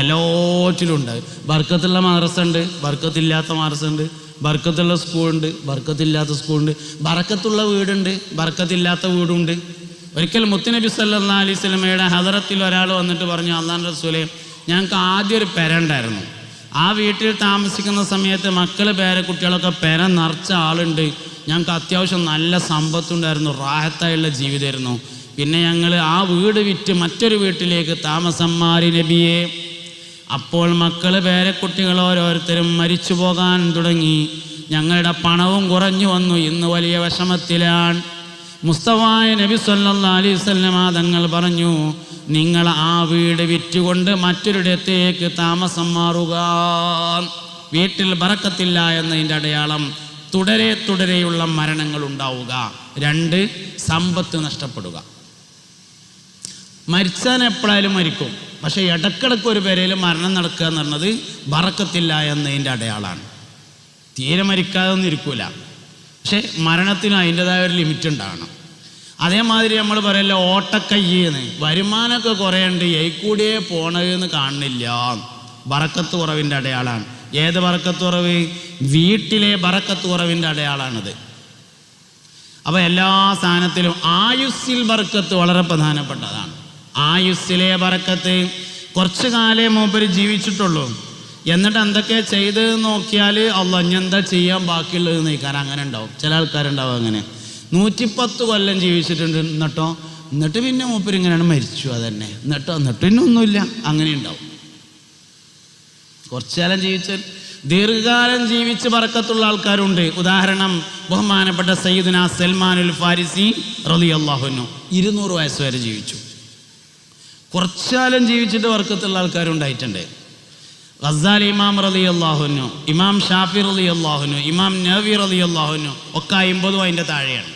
എല്ലാറ്റിലും ഉണ്ട്. ബർക്കത്തുള്ള മദ്രസ ഉണ്ട്, ബർക്കത്തില്ലാത്ത മദ്രസ ഉണ്ട്, ബർക്കത്തുള്ള സ്കൂളുണ്ട്, ബർക്കത്തില്ലാത്ത സ്കൂളുണ്ട്, ബർക്കത്തുള്ള വീടുണ്ട്, ബർക്കത്തില്ലാത്ത വീടുണ്ട്. ഒരിക്കൽ മുത്തുനബി സല്ലല്ലാഹു അലൈഹി വസല്ലമയുടെ ഹദറത്തിൽ ഒരാൾ വന്നിട്ട് പറഞ്ഞു, അല്ലാഹുവിൻ്റെ റസൂലേ, ഞങ്ങൾക്ക് ആദ്യം ഒരു പെര ഉണ്ടായിരുന്നു. ആ വീട്ടിൽ താമസിക്കുന്ന സമയത്ത് മക്കൾ പേരക്കുട്ടികളൊക്കെ പെര നിറച്ച ആളുണ്ട്. ഞങ്ങൾക്ക് അത്യാവശ്യം നല്ല സമ്പത്തുണ്ടായിരുന്നു, റാഹത്തായുള്ള ജീവിതമായിരുന്നു. പിന്നെ ഞങ്ങൾ ആ വീട് വിറ്റ് മറ്റൊരു വീട്ടിലേക്ക് താമസം മാറി നബിയെ. അപ്പോൾ മക്കൾ പേരക്കുട്ടികൾ ഓരോരുത്തരും മരിച്ചു പോകാൻ തുടങ്ങി. ഞങ്ങളുടെ പണവും കുറഞ്ഞു വന്നു. ഇന്ന് വലിയ വിഷമത്തിലാണ്. മുസ്തഫായ നബി സല്ലല്ലാഹു അലൈഹി വസല്ലം തങ്ങൾ പറഞ്ഞു, നിങ്ങൾ ആ വീട് വിറ്റുകൊണ്ട് മറ്റൊരിടത്തേക്ക് താമസം മാറുക. വീട്ടിൽ ബറക്കത്തില്ല എന്നതിൻ്റെ അടയാളം തുടരെയുള്ള മരണങ്ങൾ ഉണ്ടാവുക. 2, സമ്പത്ത് നഷ്ടപ്പെടുക. മരിച്ചാൻ എപ്പോഴായാലും മരിക്കും, പക്ഷേ ഇടക്കിടക്ക് ഒരു പേരയിൽ മരണം നടക്കുക എന്ന് പറഞ്ഞത് ബറക്കത്തില്ല എന്നതിൻ്റെ അടയാളമാണ്. തീരെ മരിക്കാതെ ഒന്നും ഇരിക്കൂല, പക്ഷെ മരണത്തിന് അതിൻ്റെതായ ഒരു ലിമിറ്റ് ഉണ്ടാകണം. അതേമാതിരി നമ്മൾ പറയല്ല ഓട്ടക്കയ്യെന്ന്, വരുമാനമൊക്കെ കുറേ ഉണ്ട്, കൂടിയേ പോണതെന്ന് കാണുന്നില്ല, ബറക്കത്ത് കുറവിൻ്റെ അടയാളമാണ്. ഏത് ബറക്കത്ത് കുറവ്? വീട്ടിലെ ബറക്കത്ത് കുറവിൻ്റെ അടയാളാണിത്. അപ്പോൾ എല്ലാ സ്ഥാനത്തിലും ആയുസ്സിൽ ബറക്കത്ത് വളരെ പ്രധാനപ്പെട്ടതാണ്. ആയുസ്സിലെ ബറക്കത്ത്. കുറച്ച് കാലേ മൂപ്പര് ജീവിച്ചിട്ടുള്ളൂ, എന്നിട്ട് എന്തൊക്കെ ചെയ്ത് നോക്കിയാൽ അള്ളാ ഇനി എന്താ ചെയ്യാൻ ബാക്കിയുള്ളത് നീക്കാൻ അങ്ങനെ ഉണ്ടാവും. ചില ആൾക്കാരുണ്ടാവും അങ്ങനെ 110 കൊല്ലം ജീവിച്ചിട്ടുണ്ട്, എന്നിട്ട് പിന്നെ മൂപ്പര് ഇങ്ങനെയാണ് മരിച്ചു. അതന്നെ എന്നിട്ട് പിന്നെ ഒന്നുമില്ല, അങ്ങനെ ഉണ്ടാവും. കുറച്ചു കാലം ജീവിച്ച് ദീർഘകാലം ജീവിച്ച് ബറക്കത്തുള്ള ആൾക്കാരുണ്ട്. ഉദാഹരണം ബഹുമാനപ്പെട്ട സയ്യിദുനാ സൽമാനുൽ ഫാരിസി റളിയല്ലാഹു അൻഹു 200 വയസ്സ് വരെ ജീവിച്ചു. കുറച്ചു കാലം ജീവിച്ചിട്ട് ബറക്കത്തുള്ള ആൾക്കാരുണ്ടായിട്ടുണ്ട്. ഗസാലി ഇമാം റളിയല്ലാഹു അൻഹു, ഇമാം ഷാഫി റളിയല്ലാഹു അൻഹു, ഇമാം നവവി റളിയല്ലാഹു അൻഹു ഒക്കെ 50 അതിൻ്റെ താഴെയാണ്,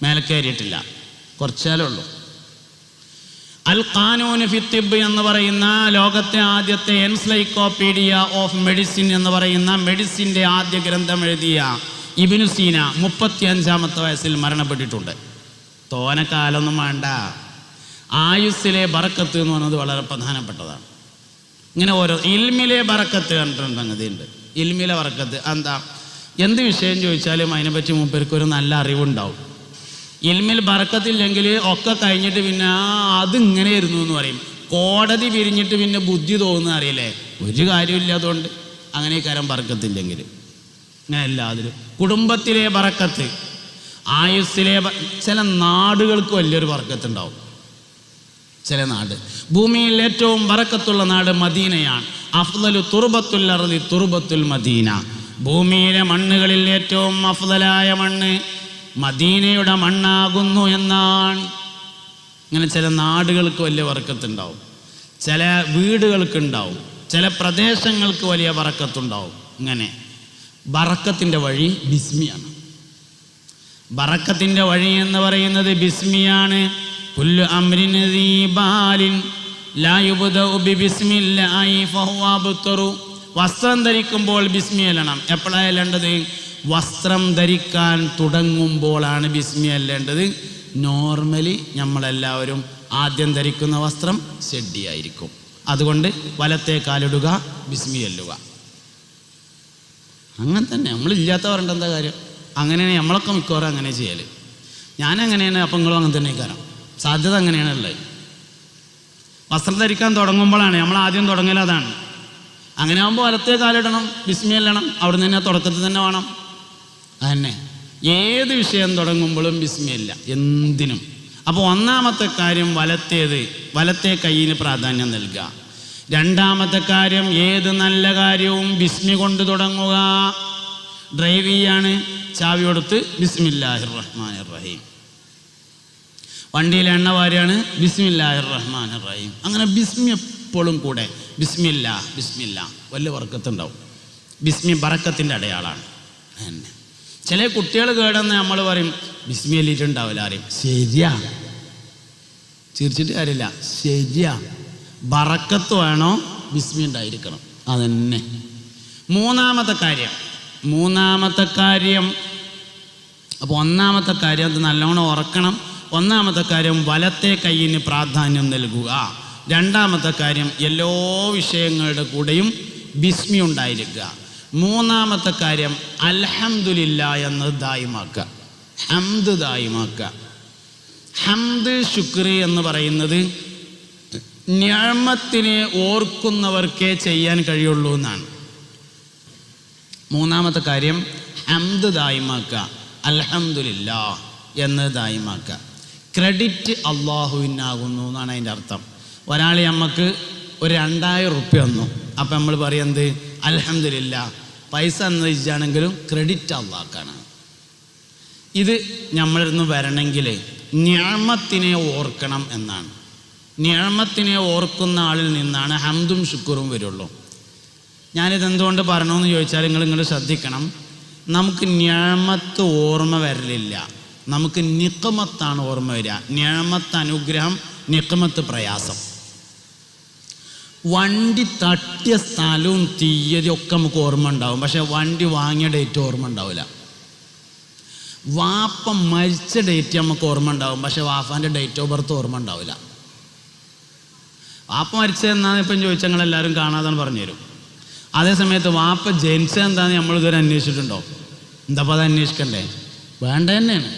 മേലെ കയറിയിട്ടില്ല, കുറച്ചാലേ ഉള്ളൂ. അൽ ഖാനൂൻ ഫി തിബ് എന്ന് പറയുന്ന ലോകത്തെ ആദ്യത്തെ എൻസൈക്ലോപീഡിയ ഓഫ് മെഡിസിൻ എന്ന് പറയുന്ന മെഡിസിൻ്റെ ആദ്യ ഗ്രന്ഥം എഴുതിയ ഇബ്നു സീന 35-ാമത്തെ വയസ്സിൽ മരണപ്പെട്ടിട്ടുണ്ട്. തോനക്കാലൊന്നും വേണ്ട. ആയുസ്സിലെ ബറക്കത്ത് എന്ന് പറയുന്നത് വളരെ പ്രധാനപ്പെട്ടതാണ്. ഇങ്ങനെ ഓരോ ഇൽമിലെ ബറക്കത്ത് കണ്ടിട്ടുണ്ട്, സംഗതിയുണ്ട്. ഇൽമിലെ ബറക്കത്ത് എന്താ? എന്ത് വിഷയം ചോദിച്ചാലും അതിനെപ്പറ്റി മൂപ്പർക്ക് ഒരു നല്ല അറിവുണ്ടാവും. ഇൽമിൽ ബറക്കത്തില്ലെങ്കിൽ ഒക്കെ കഴിഞ്ഞിട്ട് പിന്നെ അതിങ്ങനെയായിരുന്നു എന്ന് പറയും. കോടതി പിരിഞ്ഞിട്ട് പിന്നെ ബുദ്ധി തോന്നുന്ന അറിയില്ലേ, ഒരു കാര്യമില്ലാത്തതുകൊണ്ട്. അങ്ങനെ കാര്യം ബറക്കത്തില്ലെങ്കിൽ അങ്ങനെ എല്ലാത്തിലും. കുടുംബത്തിലെ ബറക്കത്ത്, ആയുസ്സിലെ ചില നാടുകൾക്ക് വലിയൊരു ബറക്കത്തുണ്ടാവും. ചില നാട്, ഭൂമിയിൽ ഏറ്റവും ബറക്കത്തുള്ള നാട് മദീനയാണ്. അഫ്ളലു തുർബത്തുൽ അർളി തുർബത്തുൽ മദീന. ഭൂമിയിലെ മണ്ണുകളിൽ ഏറ്റവും അഫ്ളലായ മണ്ണ് മദീനയുടെ മണ്ണാകുന്നു എന്നാണ്. ഇങ്ങനെ ചില നാടുകൾക്ക് വലിയ ബറക്കത്തുണ്ടാവും, ചില വീടുകൾക്കുണ്ടാവും, ചില പ്രദേശങ്ങൾക്ക് വലിയ ബറക്കത്തുണ്ടാവും. ഇങ്ങനെ ബറക്കത്തിൻ്റെ വഴി ബിസ്മിയാണ്. ബറക്കത്തിൻ്റെ വഴി എന്ന് പറയുന്നത് ബിസ്മിയാണ്. കുല്ലു അംരിൻ ദീ ബാലിൻ ലാ യുബ്ദഉ ബിസ്മില്ലാഹി ഫഹുവ അബ്തറു. വസ്ത്രം ധരിക്കുമ്പോൾ ബിസ്മി ചൊല്ലണം. എപ്പോഴാണ് ചൊല്ലേണ്ടത്? വസ്ത്രം ധരിക്കാൻ തുടങ്ങുമ്പോഴാണ് ബിസ്മി ചൊല്ലേണ്ടത്. നോർമലി നമ്മളെല്ലാവരും ആദ്യം ധരിക്കുന്ന വസ്ത്രം ഷെഡ്ഡിയായിരിക്കും. അതുകൊണ്ട് വലത്തെ കാലിടുക, ബിസ്മി ചൊല്ലുക. അങ്ങനെ തന്നെ നമ്മളില്ലാത്തവരുണ്ട്, എന്താ കാര്യം? അങ്ങനെയാണ് നമ്മളൊക്കെ മിക്കവാറും അങ്ങനെ ചെയ്യൽ. ഞാനങ്ങനെയാണ്, അപ്പം നിങ്ങളും അങ്ങനെ തന്നെ കാരണം സാധ്യത അങ്ങനെയാണുള്ളത്. വസ്ത്രം ധരിക്കാൻ തുടങ്ങുമ്പോഴാണ് നമ്മൾ ആദ്യം തുടങ്ങൽ, അതാണ്. അങ്ങനെ ആകുമ്പോൾ വലത്തെ കാലിടണം, ബിസ്മി ചൊല്ലണം. അവിടെ നിന്ന് തന്നെ തുടക്കത്തിൽ തന്നെ വേണം. അതന്നെ ഏത് വിഷയം തുടങ്ങുമ്പോഴും ബിസ്മിയില്ല, എന്തിനും. അപ്പോൾ ഒന്നാമത്തെ കാര്യം വലത്തെ കയ്യിന് പ്രാധാന്യം നൽകുക. രണ്ടാമത്തെ കാര്യം ഏത് നല്ല കാര്യവും ബിസ്മി കൊണ്ട് തുടങ്ങുക. ഡ്രൈവ് ചെയ്യാണ്, ചാവി കൊടുത്ത് ബിസ്മില്ലാഹിർ റഹ്മാനിർ റഹീം. വണ്ടിയിൽ എണ്ണ വാരിയാണ്, ബിസ്മില്ലാഹിർ റഹ്മാനിർ റഹീം. അങ്ങനെ ബിസ്മി എപ്പോഴും കൂടെ. ബിസ്മില്ല വലിയ ബറക്കത്തുണ്ടാവും. ബിസ്മി ബറക്കത്തിൻ്റെ അടയാളാണ്. തന്നെ ചില കുട്ടികൾ കേടെന്ന് നമ്മൾ പറയും ബിസ്മി എല്ലിട്ടുണ്ടാവില്ല, അറിയും. ശരിയാ, ചിരിച്ചിട്ട് കാര്യമില്ല, ശരിയാ. ബറക്കത്ത് വേണോ, ബിസ്മി ഉണ്ടായിരിക്കണം. അതന്നെ മൂന്നാമത്തെ കാര്യം. അപ്പോൾ ഒന്നാമത്തെ കാര്യം അത് നല്ലോണം ഉറക്കണം. ഒന്നാമത്തെ കാര്യം വലത്തെ കയ്യിന് പ്രാധാന്യം നൽകുക. രണ്ടാമത്തെ കാര്യം എല്ലാ വിഷയങ്ങളുടെ കൂടെയും ബിസ്മി ഉണ്ടായിരിക്കുക. മൂന്നാമത്തെ കാര്യം അൽഹംദുലില്ലാ എന്നത് ദായിമാക്കുക, ഹംദ് ദായിമാക്കുക. ഹംദ് ശുക്രി എന്ന് പറയുന്നത് നിഅമത്തിനെ ഓർക്കുന്നവർക്കേ ചെയ്യാൻ കഴിയുള്ളൂ എന്നാണ്. മൂന്നാമത്തെ കാര്യം ഹംദ് ദായിമാക്കുക, അൽഹംദുലില്ലാ എന്ന് ദായിമാക്കുക. ക്രെഡിറ്റ് അള്ളാഹുവിനാകുന്നു എന്നാണ് അതിൻ്റെ അർത്ഥം. ഒരാൾ നമുക്ക് ഒരു 2000 റുപ്യ തന്നു, അപ്പം നമ്മൾ പറയുന്നത് അൽഹംദുലില്ലാ, പൈസ എന്നതാണെങ്കിലും ക്രെഡിറ്റ് അള്ളാഹ്ക്കാണ്. ഇത് നമ്മളിരുന്ന് വരണമെങ്കിൽ നിഅമത്തിനെ ഓർക്കണം എന്നാണ്. നിഅമത്തിനെ ഓർക്കുന്ന ആളിൽ നിന്നാണ് ഹംദും ശുക്റും വരുള്ളൂ. ഞാനിതെന്തുകൊണ്ട് പറയണമെന്ന് ചോദിച്ചാൽ നിങ്ങൾ ശ്രദ്ധിക്കണം. നമുക്ക് നിഅമത്ത് ഓർമ്മ വരലില്ല, നമുക്ക് നിഖ്മത്താണ് ഓർമ്മ വരിക. നിഅമത്ത് അനുഗ്രഹം, നിഖ്മത്ത് പ്രയാസം. വണ്ടി തട്ടിയ സ്ഥലവും തീയതിയും ഒക്കെ നമുക്ക് ഓർമ്മ ഉണ്ടാവും, പക്ഷെ വണ്ടി വാങ്ങിയ ഡേറ്റ് ഓർമ്മ ഉണ്ടാവില്ല. വാപ്പ മരിച്ച ഡേറ്റ് നമുക്ക് ഓർമ്മ ഉണ്ടാവും, പക്ഷെ വാപ്പാൻ്റെ ഡേറ്റ് ഓഫ് ബർത്ത് ഓർമ്മ ഉണ്ടാവില്ല. വാപ്പ മരിച്ചതെന്നാണ് ഇപ്പം ചോദിച്ചാൽ ഞങ്ങളെല്ലാവരും കാണാതെന്ന് പറഞ്ഞുതരും. അതേസമയത്ത് വാപ്പ ജനിച്ചത് എന്താണെന്ന് നമ്മളിതുവരെ അന്വേഷിച്ചിട്ടുണ്ടോ? എന്താ അപ്പോൾ അത് അന്വേഷിക്കണ്ടേ? വേണ്ട തന്നെയാണ്.